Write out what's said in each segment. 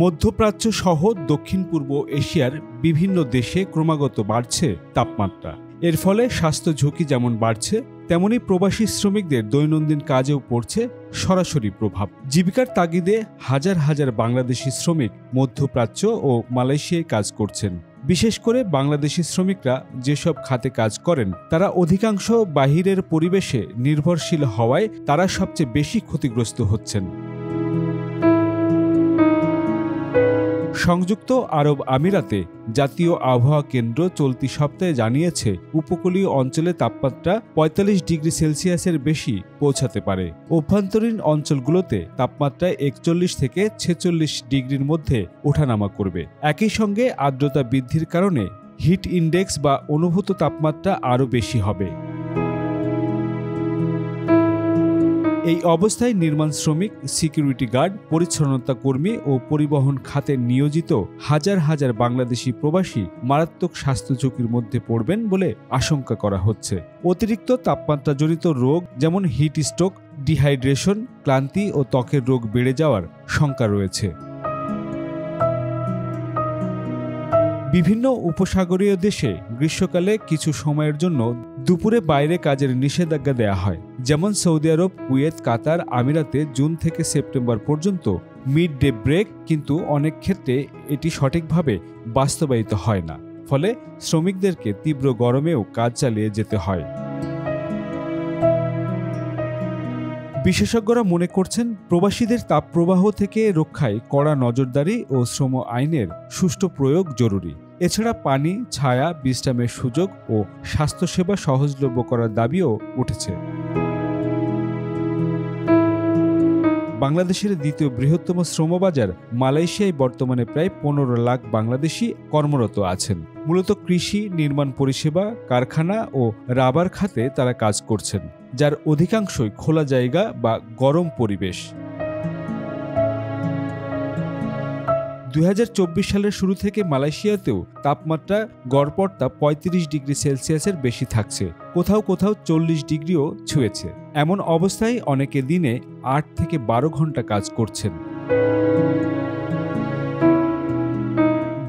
মধ্যপ্রাচ্য সহ দক্ষিণ পূর্ব এশিয়ার বিভিন্ন দেশে ক্রমাগত বাড়ছে তাপমাত্রা। এর ফলে স্বাস্থ্য ঝুঁকি যেমন বাড়ছে, তেমনি প্রবাসী শ্রমিকদের দৈনন্দিন কাজেও পড়ছে সরাসরি প্রভাব। জীবিকার তাগিদে হাজার হাজার বাংলাদেশি শ্রমিক মধ্যপ্রাচ্য ও মালয়েশিয়ায় কাজ করছেন। বিশেষ করে বাংলাদেশি শ্রমিকরা যেসব খাতে কাজ করেন তারা অধিকাংশ বাহিরের পরিবেশে নির্ভরশীল হওয়ায় তারা সবচেয়ে বেশি ক্ষতিগ্রস্ত হচ্ছেন। সংযুক্ত আরব আমিরাতে জাতীয় আবহাওয়া কেন্দ্র চলতি সপ্তাহে জানিয়েছে উপকূলীয় অঞ্চলে তাপমাত্রা ৪৫ ডিগ্রি সেলসিয়াসের বেশি পৌঁছাতে পারে। অভ্যন্তরীণ অঞ্চলগুলোতে তাপমাত্রা ৪১ থেকে ৪৬ ডিগ্রির মধ্যে ওঠানামা করবে। একই সঙ্গে আর্দ্রতা বৃদ্ধির কারণে হিট ইন্ডেক্স বা অনুভূত তাপমাত্রা আরও বেশি হবে। এই অবস্থায় নির্মাণ শ্রমিক, সিকিউরিটি গার্ড, পরিচ্ছন্নতা কর্মী ও পরিবহন খাতে নিয়োজিত হাজার হাজার বাংলাদেশি প্রবাসী মারাত্মক স্বাস্থ্য ঝুঁকির মধ্যে পড়বেন বলে আশঙ্কা করা হচ্ছে। অতিরিক্ত তাপমাত্রাজনিত রোগ যেমন হিট স্ট্রোক, ডিহাইড্রেশন, ক্লান্তি ও ত্বকের রোগ বেড়ে যাওয়ার শঙ্কা রয়েছে। বিভিন্ন উপসাগরীয় দেশে গ্রীষ্মকালে কিছু সময়ের জন্য দুপুরে বাইরে কাজের নিষেধাজ্ঞা দেয়া হয়। যেমন সৌদি আরব, কুয়েত, কাতার, আমিরাতে জুন থেকে সেপ্টেম্বর পর্যন্ত মিড ডে ব্রেক, কিন্তু অনেক ক্ষেত্রে এটি সঠিকভাবে বাস্তবায়িত হয় না। ফলে শ্রমিকদেরকে তীব্র গরমেও কাজ চালিয়ে যেতে হয়। বিশেষজ্ঞরা মনে করছেন প্রবাসীদের তাপপ্রবাহ থেকে রক্ষায় কড়া নজরদারি ও শ্রম আইনের সুষ্ঠু প্রয়োগ জরুরি। এছাড়া পানি, ছায়া, বিশ্রামের সুযোগ ও স্বাস্থ্যসেবা সহজলভ্য করার দাবিও উঠেছে। বাংলাদেশের দ্বিতীয় বৃহত্তম শ্রমবাজার মালয়েশিয়ায় বর্তমানে প্রায় ১৫ লাখ বাংলাদেশি কর্মরত আছেন। মূলত কৃষি, নির্মাণ পরিষেবা, কারখানা ও রাবার খাতে তারা কাজ করছেন, যার অধিকাংশই খোলা জায়গা বা গরম পরিবেশ। ২০২৪ সালের শুরু থেকে মালয়েশিয়াতেও তাপমাত্রা গড়পড়তা ৩৫ ডিগ্রি সেলসিয়াসের বেশি থাকছে, কোথাও কোথাও ৪০ ডিগ্রিও ছুঁয়েছে। এমন অবস্থায় অনেকে দিনে ৮ থেকে ১২ ঘন্টা কাজ করছেন।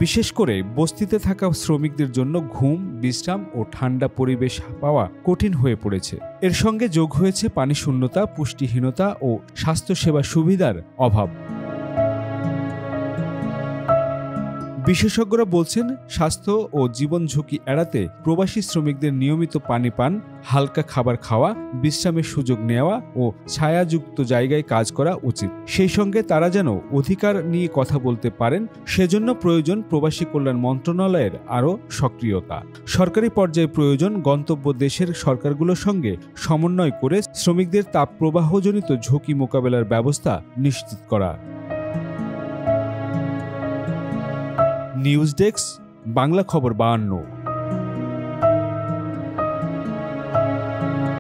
বিশেষ করে বস্তিতে থাকা শ্রমিকদের জন্য ঘুম, বিশ্রাম ও ঠান্ডা পরিবেশ পাওয়া কঠিন হয়ে পড়েছে। এর সঙ্গে যোগ হয়েছে পানি শূন্যতা, পুষ্টিহীনতা ও স্বাস্থ্যসেবা সুবিধার অভাব। বিশেষজ্ঞরা বলছেন, স্বাস্থ্য ও জীবন ঝুঁকি এড়াতে প্রবাসী শ্রমিকদের নিয়মিত পানি পান, হালকা খাবার খাওয়া, বিশ্রামের সুযোগ নেওয়া ও ছায়াযুক্ত জায়গায় কাজ করা উচিত। সেই সঙ্গে তারা যেন অধিকার নিয়ে কথা বলতে পারেন, সেজন্য প্রয়োজন প্রবাসী কল্যাণ মন্ত্রণালয়ের আরও সক্রিয়তা। সরকারি পর্যায়ে প্রয়োজন গন্তব্য দেশের সরকারগুলোর সঙ্গে সমন্বয় করে শ্রমিকদের তাপপ্রবাহজনিত ঝুঁকি মোকাবেলার ব্যবস্থা নিশ্চিত করা। নিউজ ডেস্ক, বাংলা খবর ৫২।